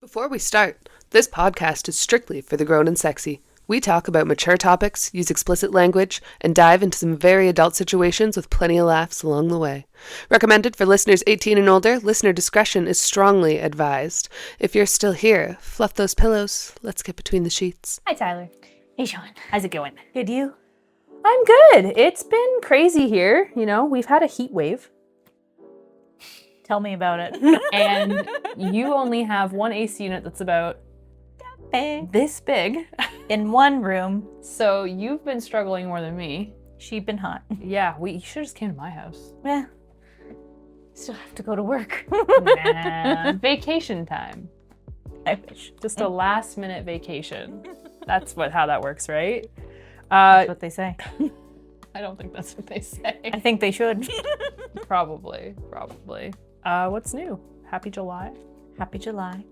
Before we start, this podcast is strictly for the grown and sexy. We talk about mature topics, use explicit language, and dive into some very adult situations with plenty of laughs along the way. Recommended for listeners 18 and older, listener discretion is strongly advised. If you're still here, fluff those pillows. Let's get between the sheets. Hi, Tyler. Hey, Shawn. How's it going? Good, you? I'm good. It's been crazy here. You know, we've had a heat wave. Tell me about it. And you only have one AC unit that's about this big. In one room. So you've been struggling more than me. She'd been hot. Yeah, you should have just came to my house. Yeah. Still have to go to work. Nah, vacation time. I wish. Just a last minute vacation. That's how that works, right? That's what they say. I don't think that's what they say. I think they should. Probably. What's new? Happy July. Happy July.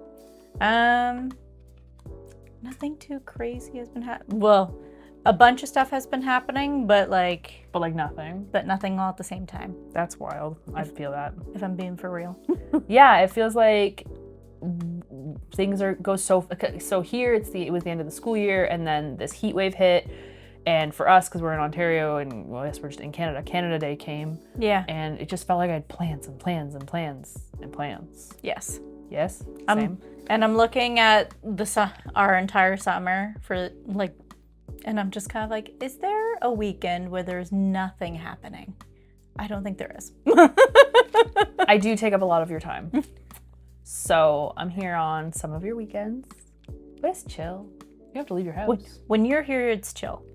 Nothing too crazy has been happening. Well, a bunch of stuff has been happening, but nothing. But nothing all at the same time. That's wild. I feel that. If I'm being for real. Yeah, it feels like things go so here it was the end of the school year, and then this heat wave hit, and for us, because we're in Ontario and well, I guess we're just in Canada Day came. Yeah. And it just felt like I had plans and plans. Yes. Same. And I'm looking at our entire summer and I'm just kind of like, is there a weekend where there's nothing happening? I don't think there is. I do take up a lot of your time. So I'm here on some of your weekends. But it's chill. You have to leave your house. When you're here, it's chill.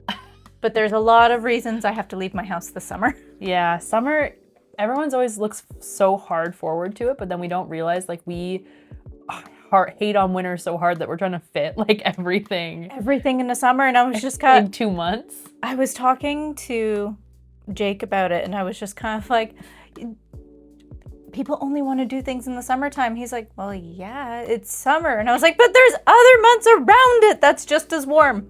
But there's a lot of reasons I have to leave my house this summer. Yeah, summer, everyone's always looks so hard forward to it, but then we don't realize we hate on winter so hard that we're trying to fit everything in the summer, and I was just kind of in 2 months. I was talking to Jake about it, and I was just kind of like, people only want to do things in the summertime. He's like, well, yeah, it's summer. And I was like, but there's other months around it that's just as warm.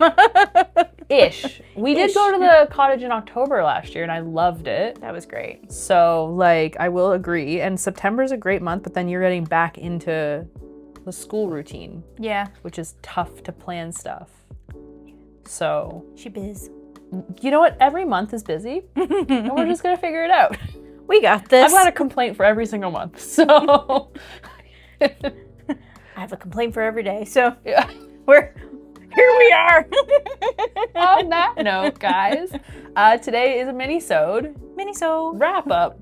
Ish. We did go to the cottage in October last year, and I loved it. That was great. So, I will agree. And September's a great month, but then you're getting back into the school routine. Yeah. Which is tough to plan stuff. So. She biz. You know what? Every month is busy, and we're just going to figure it out. We got this. I've got a complaint for every single month, so. I have a complaint for every day, so yeah. Here we are. On that note, guys, today is a mini-sode. Wrap up.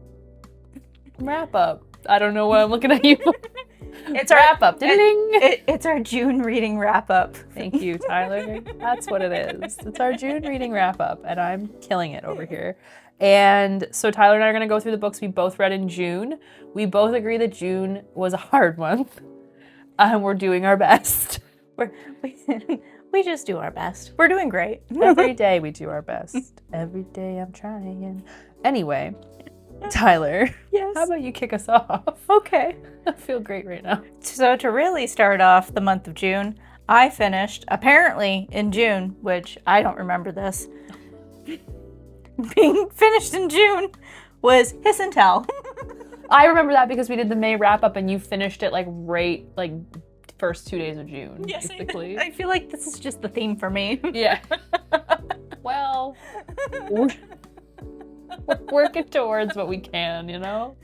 I don't know what I'm looking at you for. It's our wrap up. It's our June reading wrap up. Thank you, Tyler. That's what it is. It's our June reading wrap up, and I'm killing it over here. And so Tyler and I are going to go through the books we both read in June. We both agree that June was a hard month, and we're doing our best. We just do our best. We're doing great. Every day we do our best. Every day I'm trying. Anyway, Tyler. Yes. How about you kick us off? Okay. I feel great right now. So to really start off the month of June, I finished, apparently in June, which I don't remember this, being finished in June, was Hiss and Tell. I remember that because we did the May wrap-up and you finished it first 2 days of June. Yes, basically. I feel like this is just the theme for me. Yeah. Well, we're working towards what we can, you know?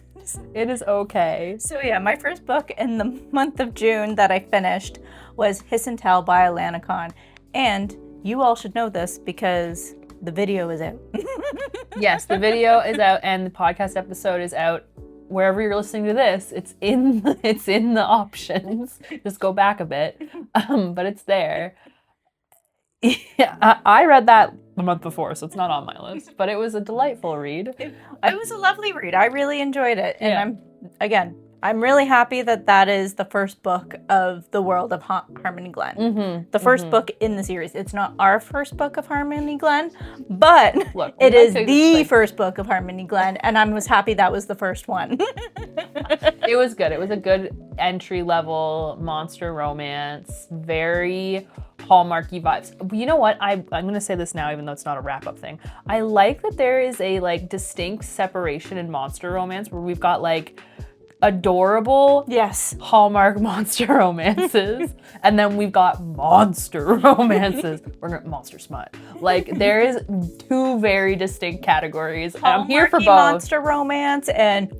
It is okay. So yeah, my first book in the month of June that I finished was Hiss and Tell by Alana. And you all should know this because the video is out. Yes, the video is out and the podcast episode is out. Wherever you're listening to this, it's in the options. Just go back a bit, but it's there. Yeah, I read that the month before, so it's not on my list. But it was a delightful read. It was a lovely read. I really enjoyed it, and I'm really happy that is the first book of the world of Harmony Glen. Mm-hmm, the first book in the series. It's not our first book of Harmony Glen, but look, it is the first book of Harmony Glen, and I was happy that was the first one. It was good. It was a good entry-level monster romance. Very Hallmarky vibes. You know what? I'm going to say this now, even though it's not a wrap-up thing. I like that there is a distinct separation in monster romance where we've got adorable Yes. Hallmark monster romances, and then we've got monster romances. We're monster smut. Like, there is 2 very distinct categories, and I'm here for Hallmarky both. monster romance and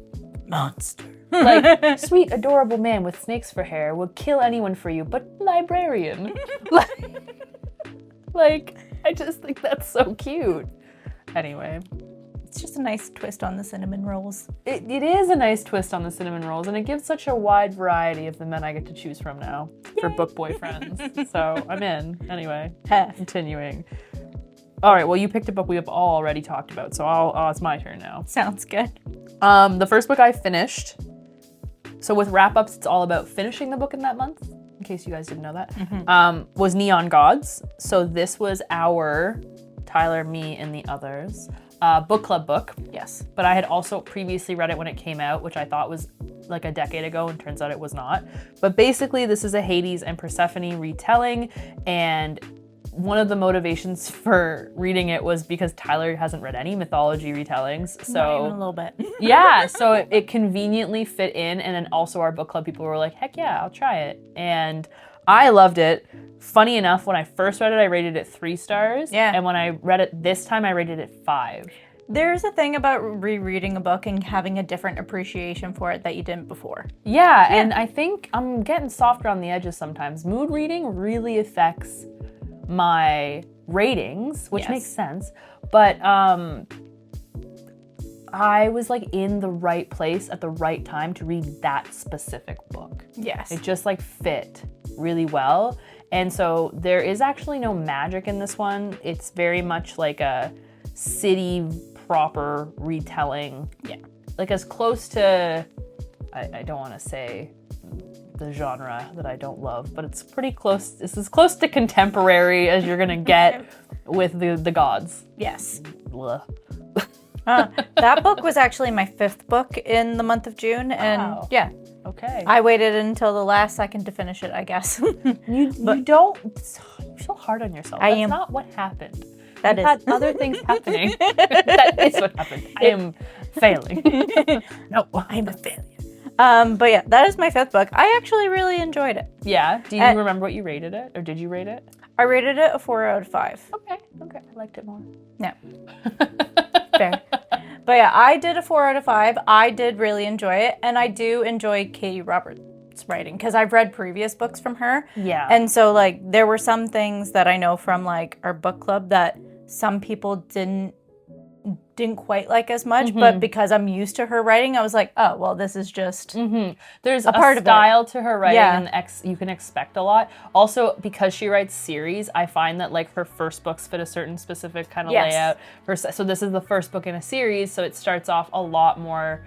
monster. Like, sweet, adorable man with snakes for hair would kill anyone for you, but librarian. like, I just think that's so cute. Anyway. It's just a nice twist on the cinnamon rolls. It is a nice twist on the cinnamon rolls, and it gives such a wide variety of the men I get to choose from now for book boyfriends. So I'm in. Anyway, continuing. All right, well, you picked a book we have all already talked about, so it's my turn now. Sounds good. The first book I finished. So with wrap-ups, it's all about finishing the book in that month, in case you guys didn't know that, was Neon Gods. So this was our, Tyler, me, and the others, book club book. Yes. But I had also previously read it when it came out, which I thought was like a decade ago, and turns out it was not. But basically, this is a Hades and Persephone retelling, and one of the motivations for reading it was because Tyler hasn't read any mythology retellings. So not even a little bit. yeah, so it conveniently fit in, and then also our book club people were like, heck yeah, I'll try it. And I loved it. Funny enough, when I first read it, I rated it 3 stars. Yeah. And when I read it this time, I rated it 5. There's a thing about rereading a book and having a different appreciation for it that you didn't before. Yeah, and I think I'm getting softer on the edges sometimes. Mood reading really affects my ratings, which makes sense. But I was like in the right place at the right time to read that specific book. Yes. It just like fit really well. And so there is actually no magic in this one. It's very much like a city proper retelling. Yeah. Like as close to, I don't want to say the genre that I don't love, but it's pretty close. It's as close to contemporary as you're gonna get with the gods. Yes. Blah. That book was actually my 5th book in the month of June, and Wow. yeah, Okay. I waited until the last second to finish it, I guess. You don't. You're so hard on yourself. I That's am. not what happened. That You is. had other things happening. That is what happened. I am failing. No, I'm a failure. But yeah, that is my 5th book. I actually really enjoyed it. Yeah. Do you remember what you rated it, or did you rate it? I rated it a 4 out of 5. Okay. I liked it more. No. Fair. But yeah, I did a 4 out of 5. I did really enjoy it, and I do enjoy Katee Roberts' writing because I've read previous books from her. Yeah. And so like there were some things that I know from like our book club that some people didn't quite like as much, but because I'm used to her writing, I was like, oh, well, this is just There's a part of it. style to her writing, Yeah. and you can expect a lot. Also, because she writes series, I find that like her first books fit a certain specific kind of Yes. layout. So this is the first book in a series, so it starts off a lot more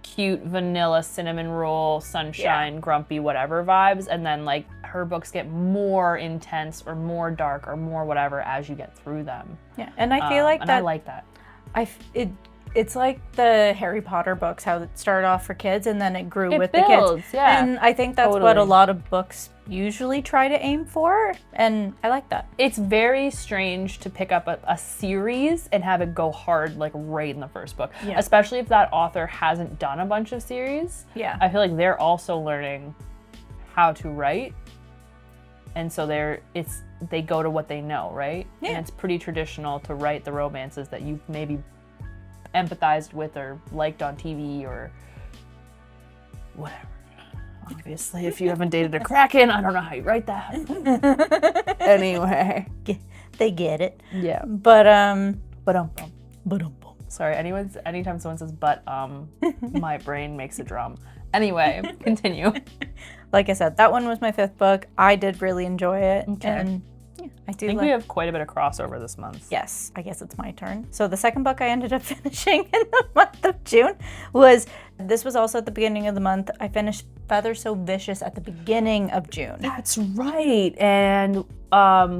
cute, vanilla, cinnamon roll, sunshine, grumpy, whatever vibes, and then like her books get more intense or more dark or more whatever as you get through them. yeah. And I feel like and that I like that. it's like the Harry Potter books, how it started off for kids and then it grew It with builds, the kids. yeah. And I think that's what a Totally. lot of books usually try to aim for, and I like that. It's very strange to pick up a series and have it go hard like right in the first book, Yeah. especially if that author hasn't done a bunch of series. Yeah. I feel like they're also learning how to write, and so they go to what they know, right? Yeah. And it's pretty traditional to write the romances that you've maybe empathized with or liked on TV or whatever. Obviously, if you haven't dated a Kraken, I don't know how you write that. Anyway. They get it. Yeah. But Sorry, anytime someone says but my brain makes a drum. Anyway, continue. like I said, that one was my 5th book. I did really enjoy it. Okay. And yeah, I do I think like we have quite a bit of crossover this month. Yes, I guess it's my turn. So the second book I ended up finishing in the month of June was also at the beginning of the month. I finished Feather So Vicious at the beginning of June. That's right. And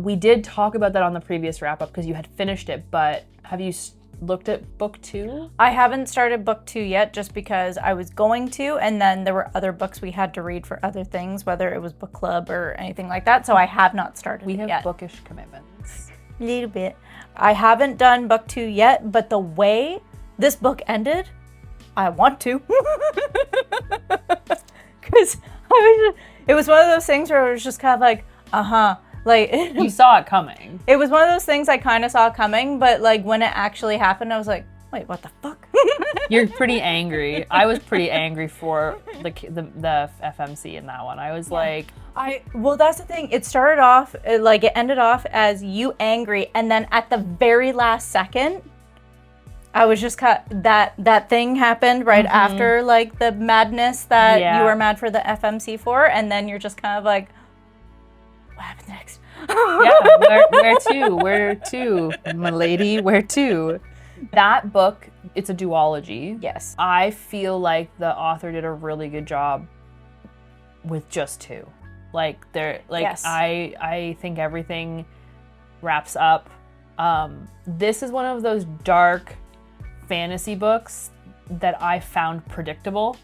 we did talk about that on the previous wrap up because you had finished it, but have you looked at book 2? I haven't started book 2 yet just because I was going to, and then there were other books we had to read for other things, whether it was book club or anything like that. So I have not started We it have yet. bookish commitments. A little bit. I haven't done book 2 yet, but the way this book ended I want to. Because it was one of those things where it was just kind of like, like You saw it coming. it was one of those things I kind of saw coming, but like when it actually happened, I was like, wait, what the fuck? You're pretty angry. I was pretty angry for the FMC in that one. I was like, Well, that's the thing. It started off like it ended off as you angry, and then at the very last second, I was just that thing happened right after like the madness that you were mad for the FMC for, and then you're just kind of like, what happens next? Where to, my lady? Where to? That book, it's a duology. Yes. I feel like the author did a really good job with just 2. Like Yes. I think everything wraps up. This is one of those dark fantasy books that I found predictable.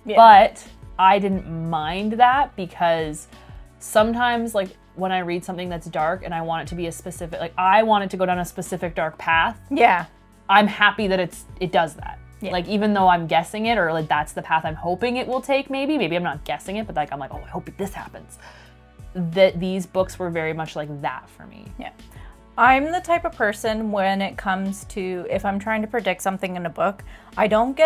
Yeah. But I didn't mind that because sometimes like when I read something that's dark and I want it to be a specific, like I want it to go down a specific dark path. Yeah. I'm happy that it does that. Yeah. Like even though I'm guessing it or like that's the path I'm hoping it will take maybe I'm not guessing it, but like I'm like, oh, I hope this happens. That these books were very much like that for me. Yeah. I'm the type of person when it comes to if I'm trying to predict something in a book, I don't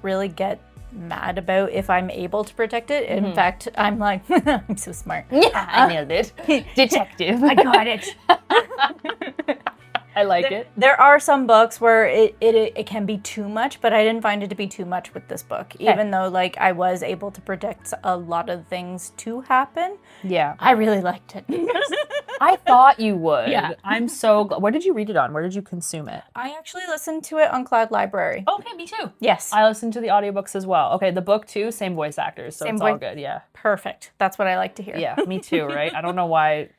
really get mad about if I'm able to predict it. In fact, I'm like, I'm so smart. Yeah, I nailed it. Detective. I got it. I like it. There are some books where it can be too much, but I didn't find it to be too much with this book. Even though like I was able to predict a lot of things to happen. Yeah. I really liked it. I thought you would. Yeah. I'm so glad. Where did you read it on? Where did you consume it? I actually listened to it on Cloud Library. Okay, me too. Yes. I listened to the audiobooks as well. Okay, the book too, same voice actors, so it's all good. Yeah. Perfect. That's what I like to hear. Yeah, me too, right? I don't know why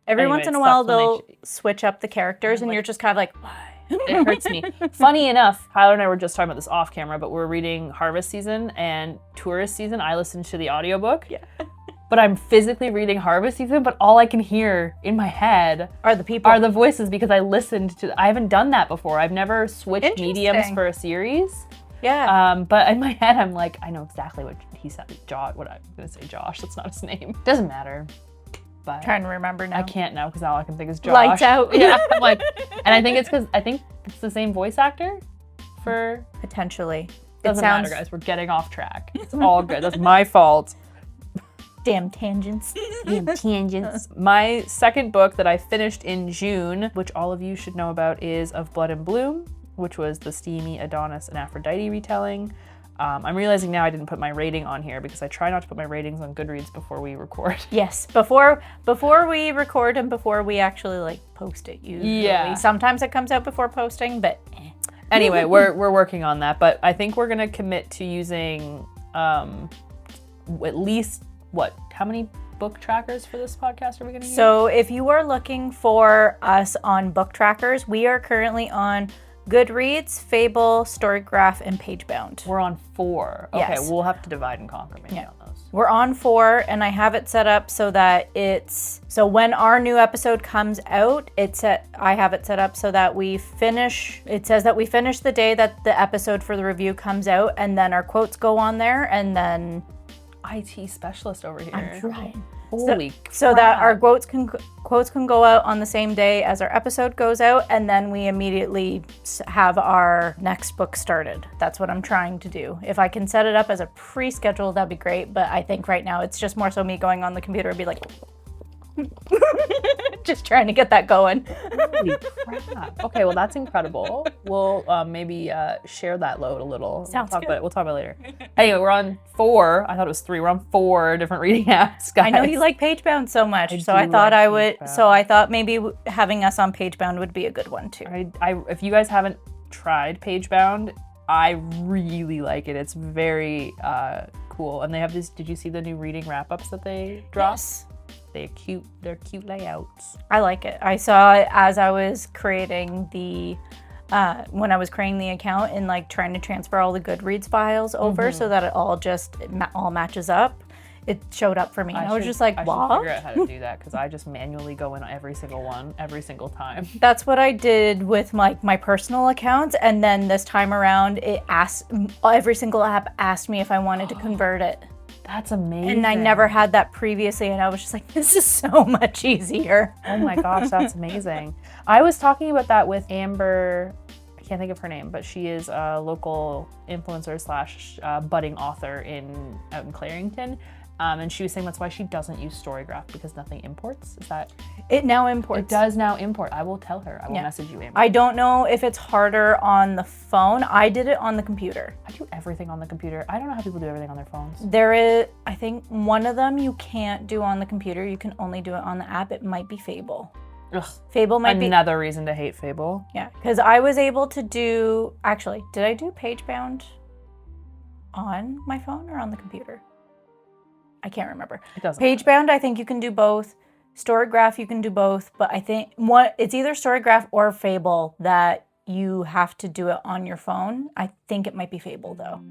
Every once in a while, they'll switch up the characters, and you're just kind of like, why? It hurts me. Funny enough, Tyler and I were just talking about this off camera, but we're reading Harvest Season and Tourist Season. I listened to the audiobook. Yeah. But I'm physically reading Harvest Season, but all I can hear in my head are the voices because I listened to. I haven't done that before. I've never switched mediums for a series. Yeah. But in my head, I'm like, I know exactly what he said. What I'm gonna say, Josh. That's not his name. Doesn't matter. But trying to remember now. I can't now because all I can think is Josh. Lights out. Yeah. I'm like, and I think it's because it's the same voice actor for potentially. Doesn't matter, guys. We're getting off track. It's all good. That's my fault. Damn tangents. Damn tangents. My second book that I finished in June, which all of you should know about, is Of Blood and Bloom, which was the steamy Adonis and Aphrodite retelling. I'm realizing now I didn't put my rating on here because I try not to put my ratings on Goodreads before we record. Yes, before we record and before we actually like post it usually. Yeah. Sometimes it comes out before posting, but Anyway, we're working on that, but I think we're gonna commit to using at least how many book trackers for this podcast are we gonna use? So if you are looking for us on book trackers, we are currently on Goodreads, Fable, Storygraph, and Pagebound. We're on 4. Okay, Yes. We'll have to divide and conquer maybe on those. We're on 4, and I have it set up so that so when our new episode comes out, I have it set up so that it says that we finish the day that the episode for the review comes out, and then our quotes go on there, and then IT specialist over here. I'm trying. Holy so that our quotes can go out on the same day as our episode goes out, and then we immediately have our next book started. That's what I'm trying to do. If I can set it up as a pre-schedule, that'd be great, but I think right now it's just more so me going on the computer and be like just trying to get that going. Holy crap. Okay, well that's incredible. We'll maybe share that load a little. Sounds good. We'll talk about it later. Anyway, we're on 4. I thought it was 3. We're on 4 different reading apps, guys. I know you like Pagebound so much, so I thought maybe having us on Pagebound would be a good one too. If you guys haven't tried Pagebound, I really like it. It's very cool. And they have this, did you see the new reading wrap-ups that they dropped? Yes. They're cute layouts. I like it. I saw it as I was creating when I was creating the account and like trying to transfer all the Goodreads files over so that it all matches up. it showed up for me. And I was just like, I should what? figure out how to do that because I just manually go in every single one, every single time. That's what I did with my personal accounts. And then this time around, every single app asked me if I wanted to convert it. That's amazing. And I never had that previously. And I was just like, this is so much easier. Oh my gosh, that's amazing. I was talking about that with Amber. I can't think of her name, but she is a local influencer / budding author out in Clarington. And she was saying that's why she doesn't use Storygraph because nothing imports. Is that? It now imports. It does now import. I will tell her. I will message you, Amber. I don't know if it's harder on the phone. I did it on the computer. I do everything on the computer. I don't know how people do everything on their phones. There is, I think one of them you can't do on the computer. You can only do it on the app. It might be Fable. Ugh. Fable might be another reason to hate Fable. Yeah, because I was able to do, actually, did I do Pagebound on my phone or on the computer? I can't remember. It doesn't Pagebound, I think you can do both. Storygraph, you can do both, but I think it's either Storygraph or Fable that you have to do it on your phone. I think it might be Fable though.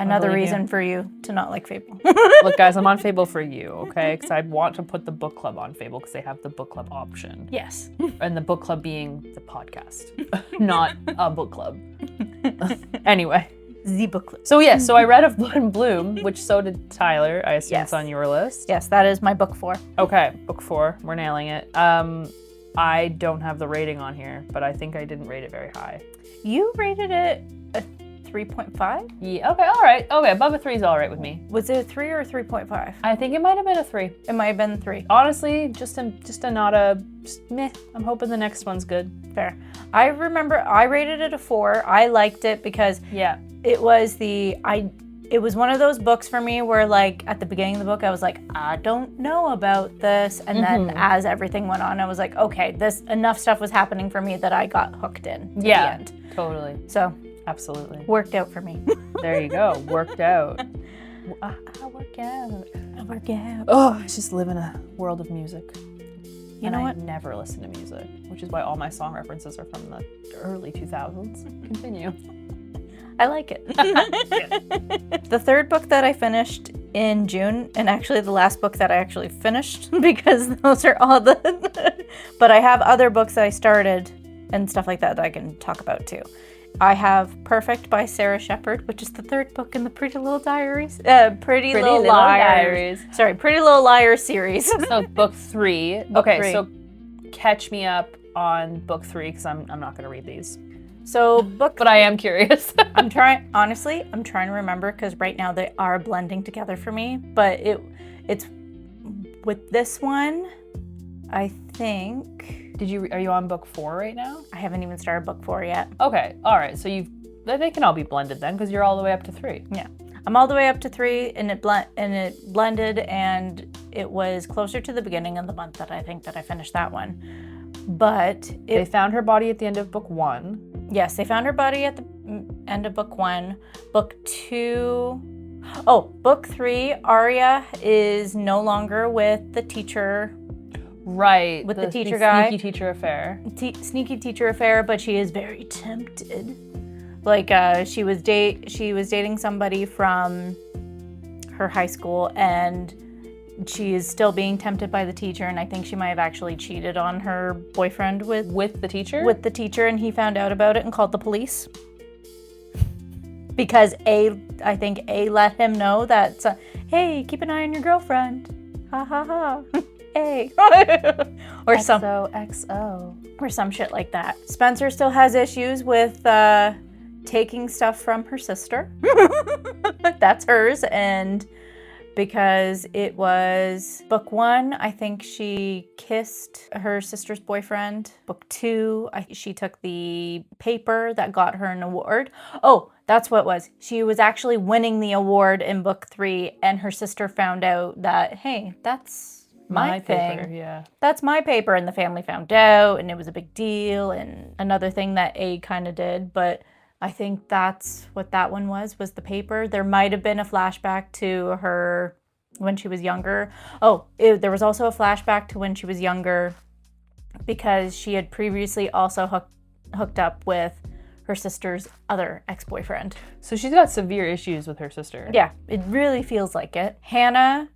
Another reason for you to not like Fable. Look, guys, I'm on Fable for you, okay? Because I'd want to put the book club on Fable because they have the book club option. Yes. And the book club being the podcast, not a book club. Anyway. The book club. So yes, so I read Of Blood and Bloom, which so did Tyler. I assume it's on your list. Yes, that is my book 4. Okay, book 4. We're nailing it. I don't have the rating on here, but I think I didn't rate it very high. You rated it a 3.5? Yeah, okay, all right. Okay, above a 3 is all right with me. Was it a 3 or a 3.5? I think it might have been a 3. It might have been 3. Honestly, just meh. I'm hoping the next one's good. Fair. I remember I rated it a 4. I liked it because it was it was one of those books for me where like at the beginning of the book I was like, I don't know about this, and then as everything went on I was like, okay, this enough stuff was happening for me that I got hooked in to the end. Totally. So absolutely worked out for me. There you go. Worked out. I work out. Oh, I just live in a world of music. You know what? I never listen to music, which is why all my song references are from the early 2000s. Continue. I like it. The third book that I finished in June, and actually the last book that I actually finished, because those are all but I have other books that I started and stuff like that I can talk about too. I have Perfect by Sara Shepard, which is the third book in the Pretty Little Diaries. Pretty Little Liars. Sorry, Pretty Little Liars series. So book 3. So catch me up on book 3 because I'm not going to read these. So but I am curious. I'm trying to remember because right now they are blending together for me. But it's with this one, I think. Are you on book 4 right now? I haven't even started book 4 yet. Okay, all right. So they can all be blended then because you're all the way up to 3. Yeah, I'm all the way up to 3, and it blended, and it was closer to the beginning of the month that I think that I finished that one. But they found her body at the end of book 1. Yes, they found her body at the end of book 1. Book 2. Oh, book 3. Arya is no longer with the teacher. Right, with the teacher guy. Sneaky teacher affair. Sneaky teacher affair, but she is very tempted. Like she was dating somebody from her high school, and she is still being tempted by the teacher, and I think she might have actually cheated on her boyfriend with the teacher? With the teacher, and he found out about it and called the police. Because I think A let him know that, hey, keep an eye on your girlfriend. Ha ha ha. Hey. Or XOXO. Or some shit like that. Spencer still has issues with taking stuff from her sister. That's hers, and because it was book 1, I think she kissed her sister's boyfriend. Book 2, she took the paper that got her an award. Oh, that's what it was. She was actually winning the award in book 3, and her sister found out that, hey, that's my thing. Paper, yeah. That's my paper, and the family found out, and it was a big deal, and another thing that A kind of did, but I think that's what that one was the paper. There might have been a flashback to her when she was younger. There was also a flashback to when she was younger because she had previously also hooked up with her sister's other ex-boyfriend. So she's got severe issues with her sister. Yeah, it really feels like it. Hannah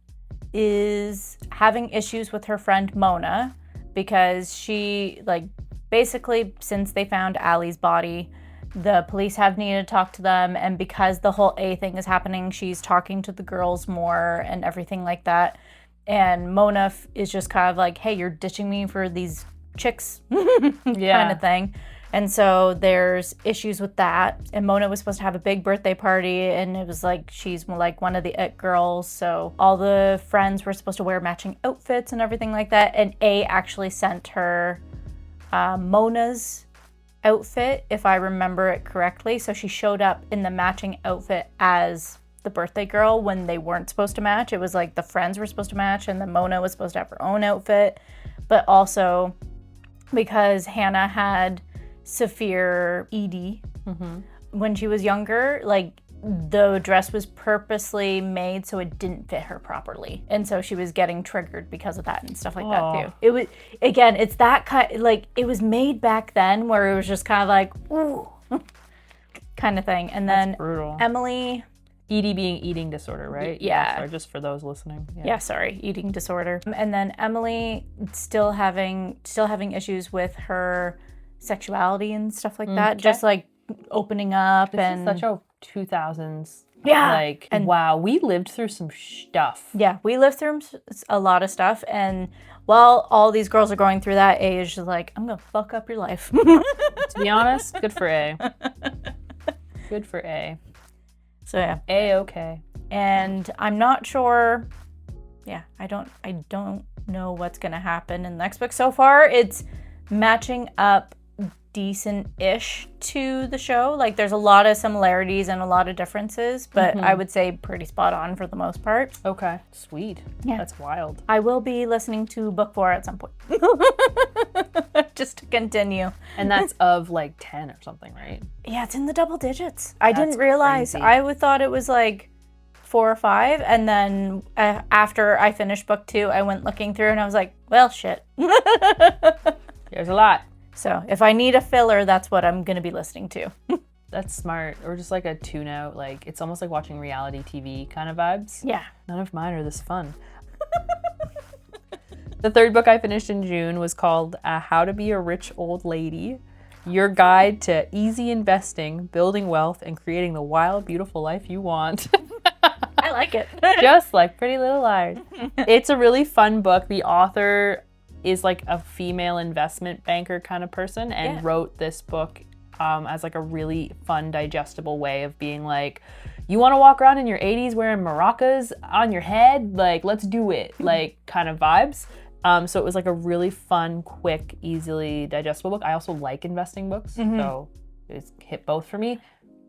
is having issues with her friend Mona because she, like, basically since they found Allie's body, the police have needed to talk to them, and because the whole A thing is happening, she's talking to the girls more and everything like that. And Mona is just kind of like, hey, you're ditching me for these chicks kind of thing. And so there's issues with that. And Mona was supposed to have a big birthday party, and it was like she's like one of the it girls. So all the friends were supposed to wear matching outfits and everything like that. And A actually sent her Mona's outfit, if I remember it correctly. So she showed up in the matching outfit as the birthday girl when they weren't supposed to match. It was like the friends were supposed to match, and then Mona was supposed to have her own outfit. But also because Hannah had severe ED when she was younger, like the dress was purposely made so it didn't fit her properly, and so she was getting triggered because of that and stuff like that too. It was, again, it's that kind, like it was made back then where it was just kind of like ooh kind of thing. And then brutal. Emily, ED being eating disorder, right? Yeah. Sorry, just for those listening. Yeah, sorry, eating disorder. And then Emily still having issues with her sexuality and stuff like that. Just like opening up. This and is such a 2000s. Yeah. Like, and wow, we lived through some stuff. Yeah, we lived through a lot of stuff. And while all these girls are going through that, A is just like, I'm going to fuck up your life. To be honest, good for A. Good for A. So yeah. A-okay. And I'm not sure. Yeah, I don't know what's going to happen in the next book. So far, it's matching up decent-ish to the show. Like, there's a lot of similarities and a lot of differences, but I would say pretty spot on for the most part. Okay, sweet. Yeah. That's wild. I will be listening to book 4 at some point. Just to continue. And that's of like 10 or something, right? Yeah, it's in the double digits. I That's didn't realize. crazy. I thought it was like 4 or 5, and then after I finished book 2, I went looking through and I was like, well, shit. There's a lot. So if I need a filler, that's what I'm going to be listening to. That's smart. Or just like a tune out. Like, it's almost like watching reality TV kind of vibes. Yeah. None of mine are this fun. The third book I finished in June was called How to Be a Rich Old Lady. Your Guide to Easy Investing, Building Wealth, and Creating the Wild, Beautiful Life You Want. I like it. Just like Pretty Little Liars. It's a really fun book. The author is like a female investment banker kind of person and wrote this book as like a really fun, digestible way of being like, you want to walk around in your 80s wearing maracas on your head? Like, let's do it. Like, kind of vibes. So it was like a really fun, quick, easily digestible book. I also like investing books, so it's hit both for me.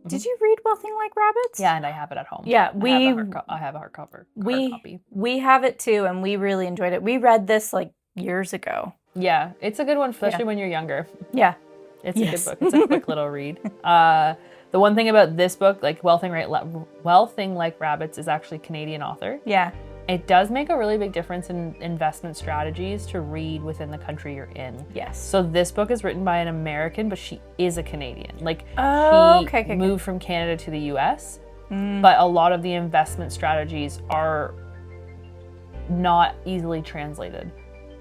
Did you read Wealthing Like Rabbits? Yeah, and I have it at home. Yeah, I have a hardcover. Copy. We have it too, and we really enjoyed it. We read this like years ago. Yeah, it's a good one, especially when you're younger. Yeah. It's a good book. It's a quick little read. The one thing about this book, like Wealthing Like Rabbits, is actually a Canadian author. Yeah. It does make a really big difference in investment strategies to read within the country you're in. Yes. So this book is written by an American, but she is a Canadian. Like, she moved from Canada to the US, but a lot of the investment strategies are not easily translated.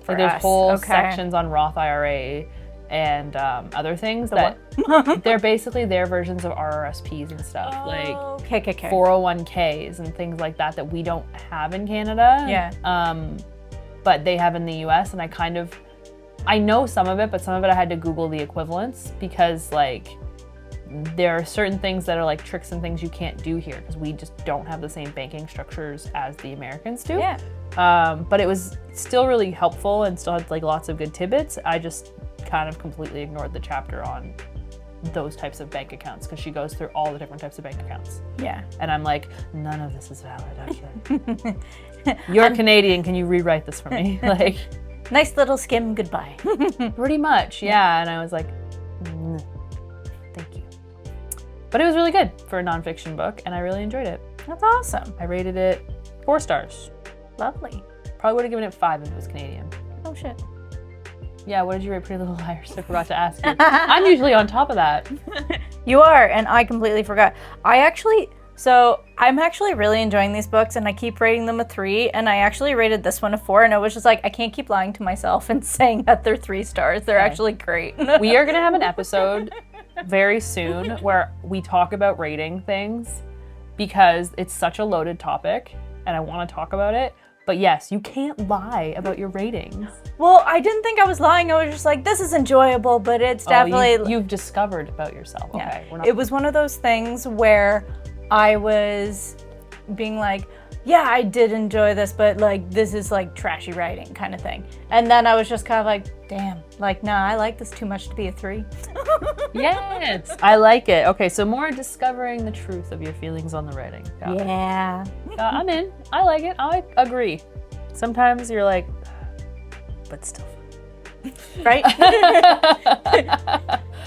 So there's whole sections on Roth IRA and other things they're basically their versions of RRSPs and stuff, like 401ks and things like that we don't have in Canada. Yeah. But they have in the US, and I know some of it, but some of it I had to Google the equivalents because like there are certain things that are like tricks and things you can't do here because we just don't have the same banking structures as the Americans do. Yeah. But it was still really helpful and still had like lots of good tidbits. I just kind of completely ignored the chapter on those types of bank accounts because she goes through all the different types of bank accounts. Yeah. And I'm like, none of this is valid, actually. You're Canadian, can you rewrite this for me? Like, nice little skim goodbye. Pretty much, yeah. And I was like, thank you. But it was really good for a nonfiction book, and I really enjoyed it. That's awesome. I rated it 4 stars. Lovely. Probably would have given it 5 if it was Canadian. Oh shit. Yeah, what did you rate Pretty Little Liars? I forgot to ask you. I'm usually on top of that. You are, and I completely forgot. I'm actually really enjoying these books, and I keep rating them a 3, and I actually rated this one a 4, and I was just like, I can't keep lying to myself and saying that they're 3 stars. They're actually great. We are going to have an episode very soon where we talk about rating things because it's such a loaded topic, and I want to talk about it. But yes, you can't lie about your ratings. Well, I didn't think I was lying. I was just like, this is enjoyable, but it's definitely... You've discovered about yourself. Yeah. Okay. It was one of those things where I was being like, yeah, I did enjoy this, but like, this is like trashy writing kind of thing. And then I was just kind of like, damn, like, nah, I like this too much to be a 3. Yes, I like it. Okay, so more discovering the truth of your feelings on the writing. Got it. Yeah. I'm in. I like it. I agree. Sometimes you're like, but still fun. Right?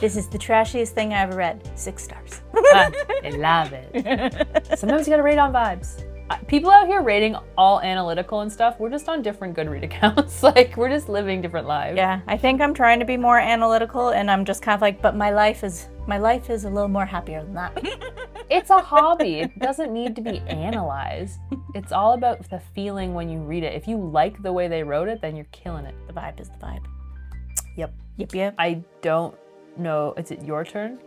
This is the trashiest thing I ever read. 6 stars. I love it. Sometimes you gotta rate on vibes. People out here rating all analytical and stuff, we're just on different Goodread accounts. Like, we're just living different lives. Yeah, I think I'm trying to be more analytical, and I'm just kind of like, but my life is a little more happier than that. It's a hobby. It doesn't need to be analyzed. It's all about the feeling when you read it. If you like the way they wrote it, then you're killing it. The vibe is the vibe. Yep. Yep. I don't know. Is it your turn?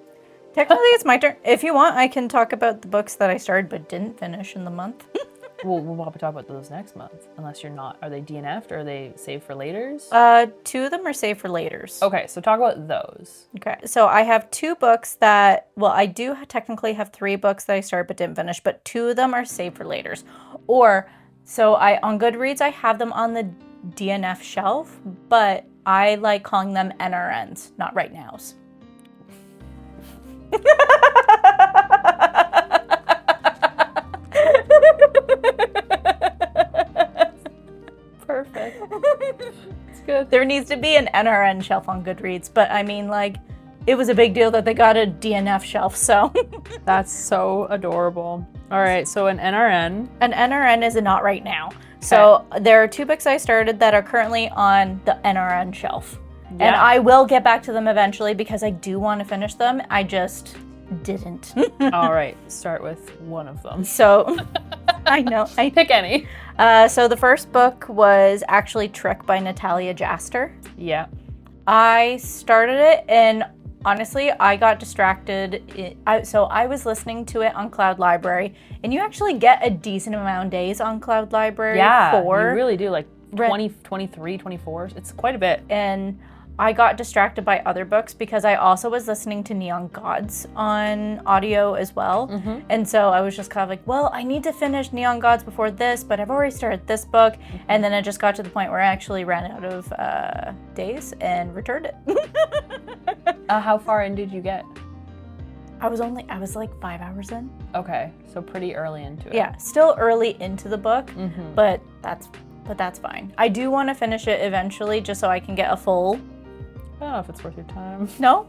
Technically, it's my turn. If you want, I can talk about the books that I started but didn't finish in the month. We'll have to talk about those next month. Unless you're not. Are they DNF'd or are they saved for laters? 2 of them are saved for laters. Okay, so talk about those. Okay, so I have 2 books that, well, I do technically have 3 books that I started but didn't finish, but 2 of them are saved for laters. On Goodreads, I have them on the DNF shelf, but I like calling them NRNs, not right nows. Perfect. It's good. There needs to be an NRN shelf on Goodreads, but I mean, like, it was a big deal that they got a DNF shelf, so. That's so adorable. All right, so an NRN. An NRN is a not right now. So there are 2 books I started that are currently on the NRN shelf. Yeah. And I will get back to them eventually because I do want to finish them. I just didn't. All right, start with one of them. So, I know. Pick any. So the first book was actually Trick by Natalia Jaster. Yeah. I started it and honestly, I got distracted. So I was listening to it on Cloud Library, and you actually get a decent amount of days on Cloud Library. Yeah, you really do. Like 20, 23, 24. It's quite a bit. And I got distracted by other books because I also was listening to Neon Gods on audio as well. Mm-hmm. And so I was just kind of like, well, I need to finish Neon Gods before this, but I've already started this book. Mm-hmm. And then it just got to the point where I actually ran out of days and returned it. How far in did you get? I was like 5 hours in. Okay, so pretty early into it. Yeah, still early into the book, mm-hmm. but that's fine. I do want to finish it eventually just so I can get a full... I don't know if it's worth your time. No?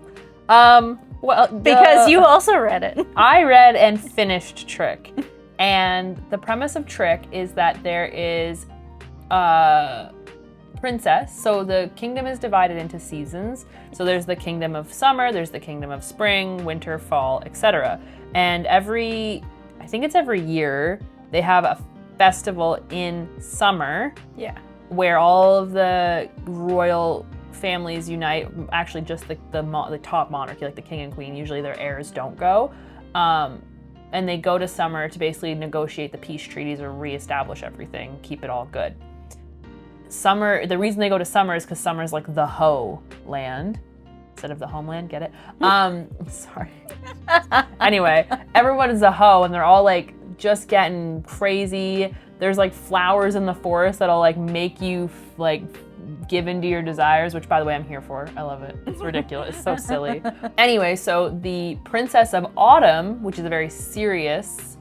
Well, because you also read it. I read and finished Trick. And the premise of Trick is that there is a princess. So the kingdom is divided into seasons. So there's the kingdom of summer, there's the kingdom of spring, winter, fall, etc. And I think it's every year, they have a festival in summer. Yeah. Where all of the royal families unite, actually just the top monarchy, like the king and queen, usually their heirs don't go. And they go to summer to basically negotiate the peace treaties or reestablish everything, keep it all good. Summer, the reason they go to summer is because summer is like the hoe land instead of the homeland, get it? Sorry. Anyway, everyone is a hoe and they're all like just getting crazy. There's like flowers in the forest that'll like make you like give into your desires, which by the way, I'm here for. I love it. It's ridiculous. It's so silly. Anyway, so the Princess of Autumn, which is a very serious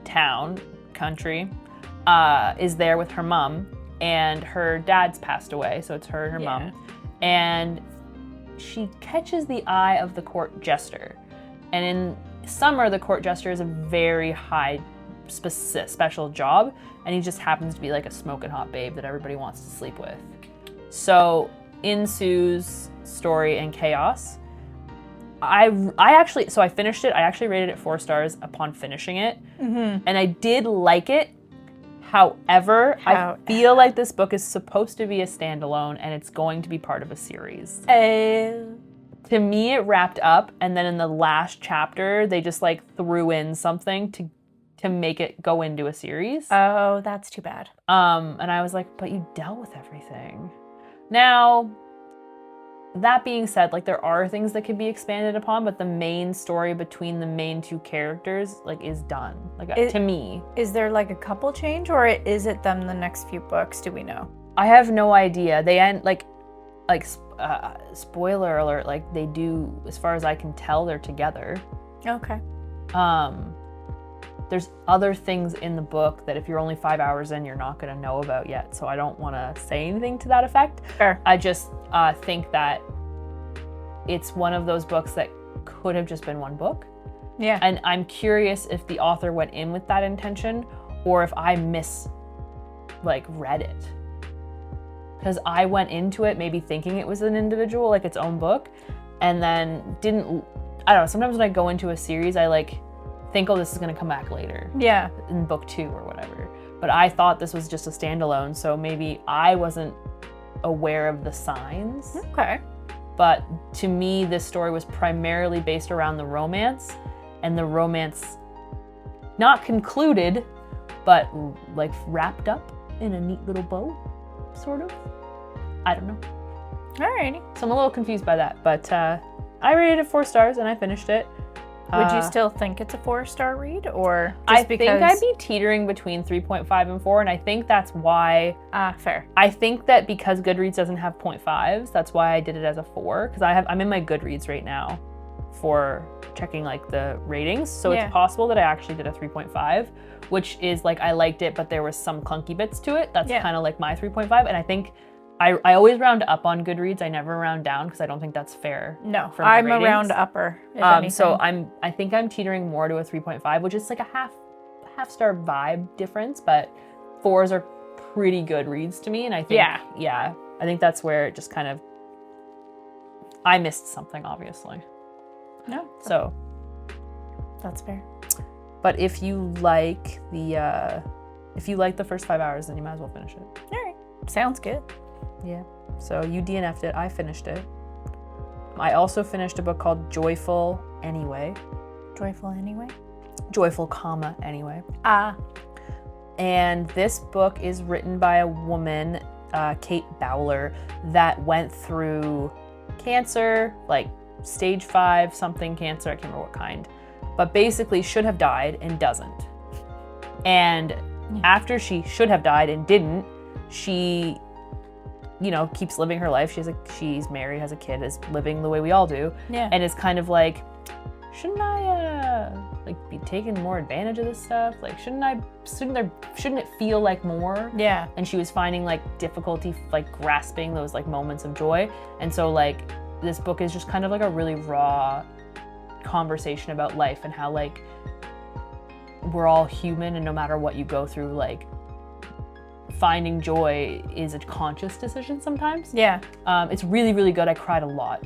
country, is there with her mom, and her dad's passed away, so it's her and her mom. And she catches the eye of the court jester. And in summer, the court jester is a very high special job, and he just happens to be like a smoking hot babe that everybody wants to sleep with. So ensues story and chaos. I actually, so I finished it. I actually rated it 4 stars upon finishing it. And I did like it. However, I feel like this book is supposed to be a standalone and it's going to be part of a series. To me, it wrapped up, and then in the last chapter, they just like threw in something to make it go into a series. Oh, that's too bad. And I was like, but you dealt with everything. Now, that being said, like there are things that can be expanded upon, but the main story between the main 2 characters like is done. Like to me. Is there like a couple change, or is it them the next few books? Do we know? I have no idea. They end like spoiler alert, like they do, as far as I can tell, they're together. Okay. There's other things in the book that if you're only 5 hours in, you're not going to know about yet. So I don't want to say anything to that effect. Fair. I just think that it's one of those books that could have just been one book. Yeah. And I'm curious if the author went in with that intention or if I read it. Because I went into it maybe thinking it was an individual, like its own book, and then didn't, I don't know, sometimes when I go into a series, I like think, oh, this is going to come back later. Yeah. In book 2 or whatever. But I thought this was just a standalone, so maybe I wasn't aware of the signs. Okay. But to me, this story was primarily based around the romance, and the romance not concluded, but like wrapped up in a neat little bow, sort of. I don't know. Alrighty. So I'm a little confused by that, but I rated it 4 stars and I finished it. Would you still think it's a 4-star read, or I think I'd be teetering between 3.5 and 4, and I think that's why. Fair. I think that because Goodreads doesn't have 0.5s, that's why I did it as a 4, because I'm in my Goodreads right now for checking like the ratings, so it's possible that I actually did a 3.5, which is like I liked it, but there was some clunky bits to it. That's kind of like my 3.5, and I think I always round up on Goodreads. I never round down because I don't think that's fair. No, I'm a round upper. If anything. So I think I'm teetering more to a 3.5, which is like a half star vibe difference, but 4s are pretty good reads to me, and I think I think that's where it just kind of I missed something, obviously. No. So that's fair. But if you like the first 5 hours, then you might as well finish it. All right. Sounds good. Yeah. So you DNF'd it. I finished it. I also finished a book called Joyful Anyway. Joyful Anyway? Joyful, comma, anyway. And this book is written by a woman, Kate Bowler, that went through cancer, like stage 5 something cancer, I can't remember what kind, but basically should have died and doesn't. And after she should have died and didn't, she keeps living her life. She's married, has a kid, is living the way we all do. Yeah. And is kind of like, shouldn't I be taking more advantage of this stuff? Like, shouldn't it feel like more? Yeah. And she was finding like difficulty like grasping those like moments of joy. And so like this book is just kind of like a really raw conversation about life and how like we're all human, and no matter what you go through, like finding joy is a conscious decision sometimes. Yeah. It's really, really good. I cried a lot.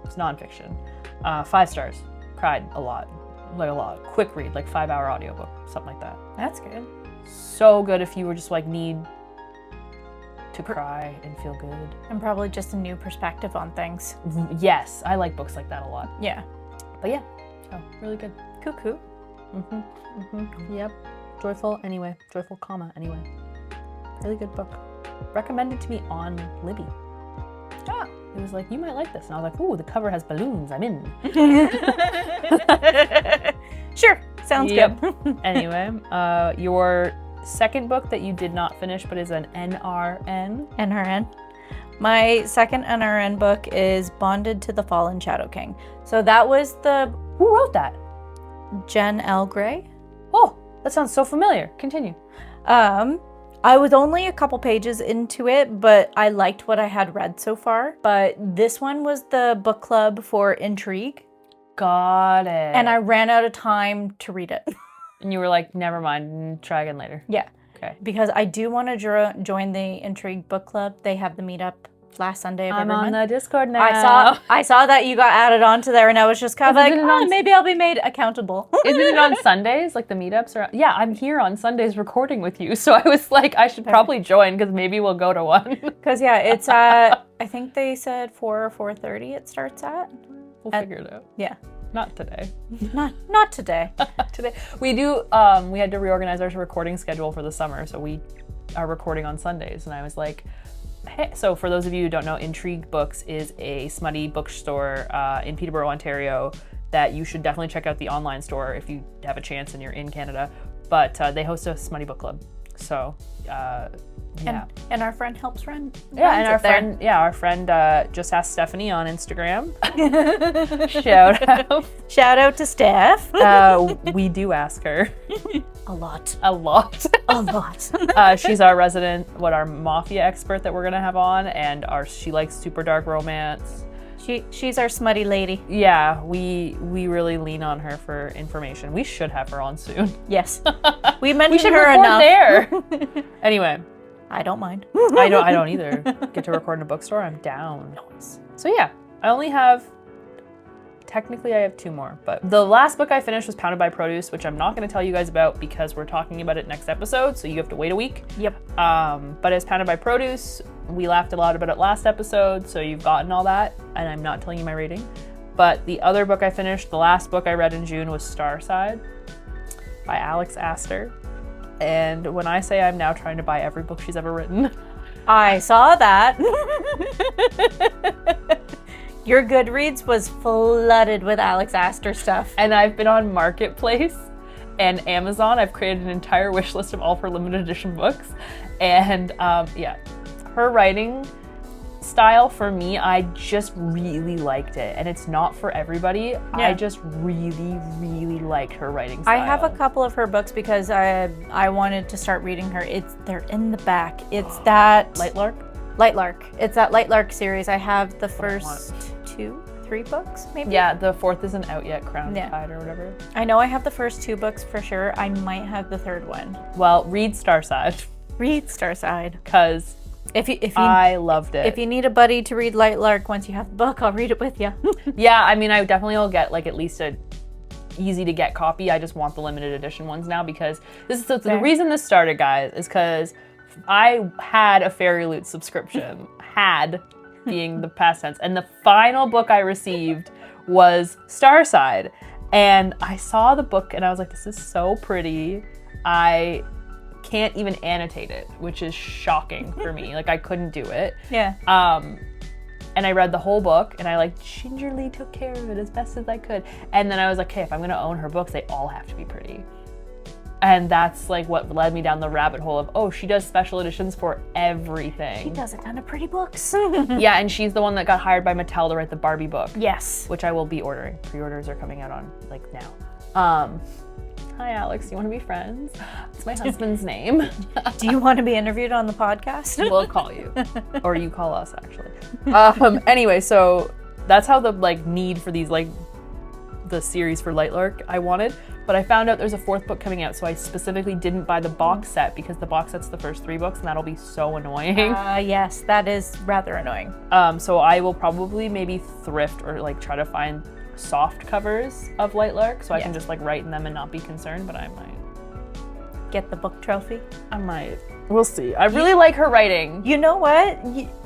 It's nonfiction. 5 stars. Cried a lot. Like a lot. Quick read, like 5-hour audiobook, something like that. That's good. So good if you were just like need to cry and feel good. And probably just a new perspective on things. Yes, I like books like that a lot. Yeah. But yeah, so really good. Cuckoo. Yep. Joyful anyway. Joyful, comma, anyway. Really good book. Recommended to me on Libby. Oh. It was like, you might like this. And I was like, ooh, the cover has balloons. I'm in. Sure. Sounds good. Anyway, your second book that you did not finish, but is an NRN. NRN. My second NRN book is Bonded to the Fallen Shadow King. So that was the... Who wrote that? Jen L. Gray. Oh, that sounds so familiar. Continue. I was only a couple pages into it, but I liked what I had read so far. But this one was the book club for Intrigue. Got it. And I ran out of time to read it. And you were like, never mind, try again later. Yeah. Okay. Because I do want to join the Intrigue book club. They have the meetup last Sunday of I'm every on month. the Discord now. I saw that you got added onto there, and I was just kind of like, Isn't it on- maybe I'll be made accountable. Isn't it on Sundays, like the meetups? Or yeah, I'm here on Sundays recording with you. So I was like, I should probably join because maybe we'll go to one. Because yeah, it's I think they said 4 or 4:30 it starts at. We'll figure it out. Yeah. Not today. Not today. Today we do. We had to reorganize our recording schedule for the summer, so we are recording on Sundays. And I was like, hey. So for those of you who don't know, Intrigue Books is a smutty bookstore in Peterborough, Ontario, that you should definitely check out the online store if you have a chance and you're in Canada. But they host a smutty book club. So yeah. And our friend helps run. Yeah, and our friend just asked Stephanie on Instagram. Shout out. Shout out to Steph. We do ask her. A lot. A lot. A lot. She's our resident, our mafia expert that we're gonna have on, and she likes super dark romance. She's our smutty lady. Yeah, we really lean on her for information. We should have her on soon. Yes. We mentioned We should her record enough. there. Anyway. I don't mind. I don't either. Get to record in a bookstore, I'm down. So yeah, technically I have 2 more, but the last book I finished was Pounded by Produce, which I'm not going to tell you guys about because we're talking about it next episode, so you have to wait a week. Yep. But it's Pounded by Produce. We laughed a lot about it last episode, so you've gotten all that, and I'm not telling you my rating. But the other book I finished, the last book I read in June, was Starside by Aster. And when I say I'm now trying to buy every book she's ever written. I saw that. Your Goodreads was flooded with Aster stuff. And I've been on Marketplace and Amazon. I've created an entire wish list of all of her limited edition books. And yeah, her writing style for me, I just really liked it. And it's not for everybody. Yeah. I just really, really liked her writing style. I have a couple of her books because I wanted to start reading her. They're in the back. It's that Lightlark. It's that Lightlark series. I have the first 3 books, maybe? Yeah, the 4th isn't out yet, Crown Tide or whatever. I know I have the first 2 books for sure. I might have the 3rd one. Well, read Starside. Read Starside. Because if you I loved it. If you need a buddy to read Lightlark once you have the book, I'll read it with you. Yeah, I mean, I definitely will get like at least a easy to get copy. I just want the limited edition ones now because the reason this started, guys, is because I had a Fairy Loot subscription. Had being the past tense. And the final book I received was Starside. And I saw the book and I was like, this is so pretty. I can't even annotate it, which is shocking for me. Like I couldn't do it. Yeah. And I read the whole book and I like gingerly took care of it as best as I could. And then I was like, okay, if I'm gonna own her books, they all have to be pretty. And that's like what led me down the rabbit hole of, oh, she does special editions for everything. She does a ton of pretty books. Yeah, and she's the one that got hired by Mattel to write the Barbie book. Yes. Which I will be ordering. Pre-orders are coming out on like now. Hi Alex, you want to be friends? It's my husband's name. Do you want to be interviewed on the podcast? We'll call you. Or you call us actually. Anyway, so that's how the like need for these like the series for Lightlark I wanted. But I found out there's a 4th book coming out, so I specifically didn't buy the box set because the box set's the first 3 books, and that'll be so annoying. Yes, that is rather annoying. So I will probably maybe thrift or like try to find soft covers of Lightlark so I can just like write in them and not be concerned, but I might. Get the book trophy? I might. We'll see. I really like her writing. You know what?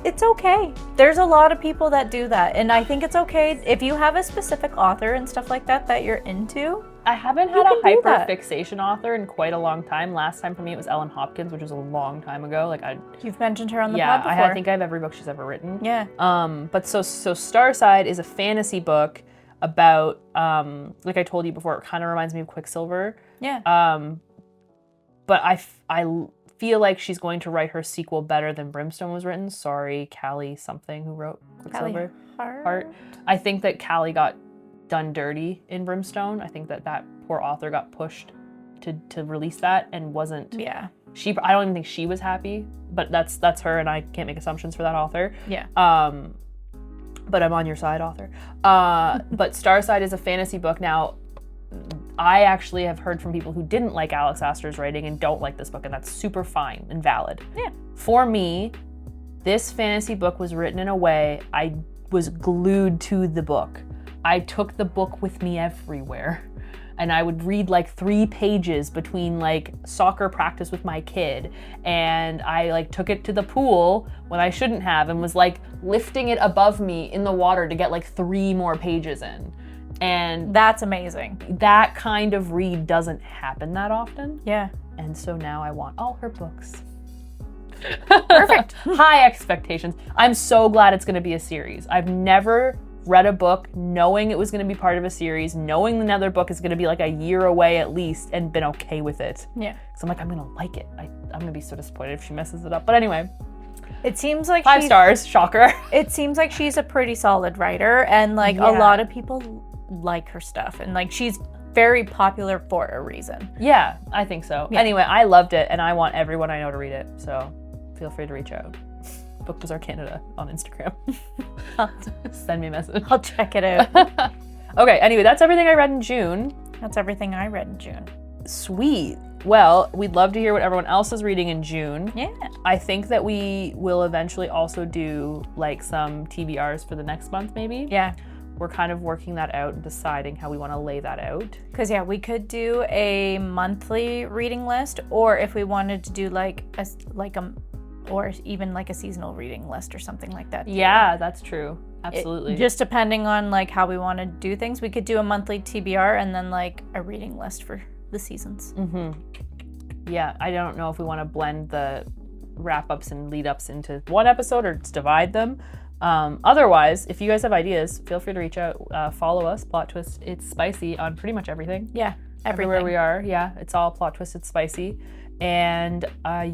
It's okay. There's a lot of people that do that, and I think it's okay if you have a specific author and stuff like that you're into. I haven't had a hyper-fixation author in quite a long time. Last time for me it was Ellen Hopkins, which was a long time ago. You've mentioned her on the pod before. I think I have every book she's ever written. Yeah. But so Starside is a fantasy book about, like I told you before, it kind of reminds me of Quicksilver. Yeah. But I feel like she's going to write her sequel better than Brimstone was written. Sorry, Callie something who wrote Quicksilver. Hart. I think that Callie got done dirty in Brimstone. I think that poor author got pushed to release that and wasn't. Yeah. I don't even think she was happy, but that's her, and I can't make assumptions for that author. Yeah. But I'm on your side, author. But Starside is a fantasy book. Now, I actually have heard from people who didn't like Alex Aster's writing and don't like this book, and that's super fine and valid. Yeah. For me, This fantasy book was written in a way I was glued to the book. I took the book with me everywhere. And I would read like 3 pages between like soccer practice with my kid. And I like took it to the pool when I shouldn't have and was like lifting it above me in the water to get like 3 more pages in. And that's amazing. That kind of read doesn't happen that often. Yeah. And so now I want all her books. Perfect. High expectations. I'm so glad it's going to be a series. I've never read a book knowing it was going to be part of a series, knowing another book is going to be like a year away at least, and been okay with it. Yeah. So I'm like, I'm going to like it. I'm going to be so disappointed if she messes it up. But anyway. It seems like 5 stars. Shocker. It seems like she's a pretty solid writer, and like a lot of people like her stuff, and like she's very popular for a reason. Yeah, I think so. Yeah. Anyway, I loved it, and I want everyone I know to read it. So feel free to reach out. Book Bazaar Canada on Instagram. Send me a message. I'll check it out. Okay, anyway, that's everything I read in June. That's everything I read in June. Sweet. Well, we'd love to hear what everyone else is reading in June. Yeah. I think that we will eventually also do like some TBRs for the next month, maybe. Yeah. We're kind of working that out and deciding how we want to lay that out. Because we could do a monthly reading list, or if we wanted to do or even like a seasonal reading list or something like that too. Yeah, that's true. Absolutely. Just depending on like how we want to do things, we could do a monthly TBR and then like a reading list for the seasons. Yeah, I don't know if we want to blend the wrap-ups and lead-ups into one episode or just divide them. Otherwise, if you guys have ideas, feel free to reach out. Follow us, Plot Twist It's Spicy, on pretty much everything. Yeah, everywhere we are. Yeah, it's all Plot Twist It's Spicy. And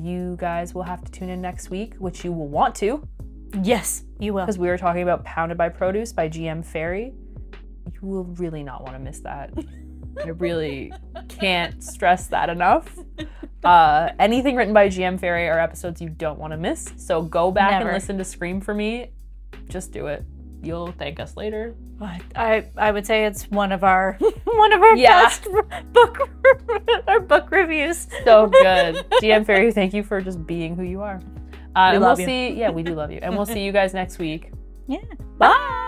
you guys will have to tune in next week, which you will want to. Yes, you will. Because we were talking about Pounded by Produce by GM Fairy. You will really not want to miss that. I really can't stress that enough. Anything written by GM Fairy are episodes you don't want to miss. So go back and listen to Scream for Me. Just do it. You'll thank us later. I would say it's one of our best book reviews. So good. GM Fairy, thank you for just being who you are. We love you. Yeah, we do love you. And we'll see you guys next week. Yeah. Bye.